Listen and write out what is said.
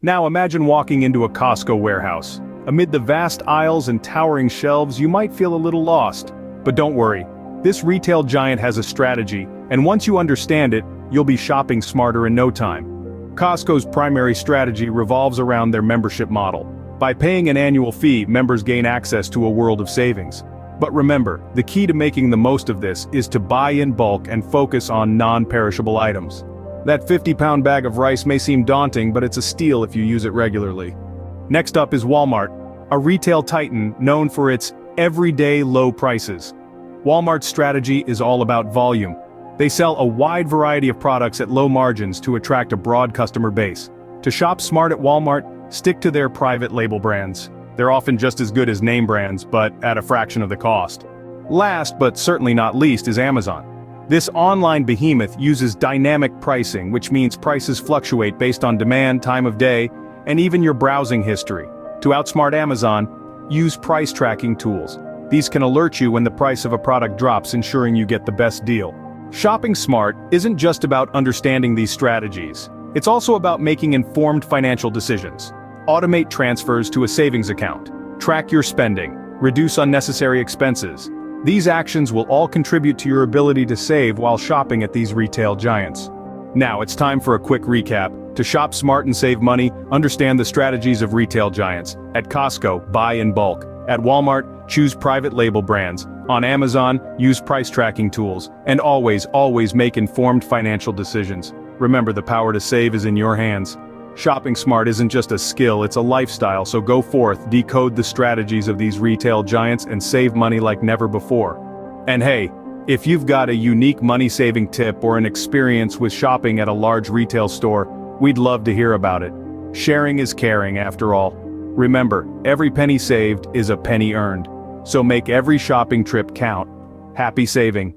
Now imagine walking into a Costco warehouse. Amid the vast aisles and towering shelves, you might feel a little lost. But don't worry, this retail giant has a strategy, and once you understand it, you'll be shopping smarter in no time. Costco's primary strategy revolves around their membership model. By paying an annual fee, members gain access to a world of savings. But remember, the key to making the most of this is to buy in bulk and focus on non-perishable items. That 50-pound bag of rice may seem daunting, but it's a steal if you use it regularly. Next up is Walmart, a retail titan known for its everyday low prices. Walmart's strategy is all about volume. They sell a wide variety of products at low margins to attract a broad customer base. To shop smart at Walmart, stick to their private label brands. They're often just as good as name brands, but at a fraction of the cost. Last, but certainly not least, is Amazon. This online behemoth uses dynamic pricing, which means prices fluctuate based on demand, time of day, and even your browsing history. To outsmart Amazon, use price tracking tools. These can alert you when the price of a product drops, ensuring you get the best deal. Shopping smart isn't just about understanding these strategies. It's also about making informed financial decisions. Automate transfers to a savings account. Track your spending. Reduce unnecessary expenses. These actions will all contribute to your ability to save while shopping at these retail giants. Now it's time for a quick recap. To shop smart and save money, understand the strategies of retail giants. At Costco, buy in bulk. At Walmart, choose private label brands. On Amazon, use price tracking tools. And always make informed financial decisions. Remember, the power to save is in your hands. Shopping smart isn't just a skill, it's a lifestyle, so go forth, decode the strategies of these retail giants and save money like never before. And hey, if you've got a unique money-saving tip or an experience with shopping at a large retail store, we'd love to hear about it. Sharing is caring, after all. Remember, every penny saved is a penny earned. So make every shopping trip count. Happy saving.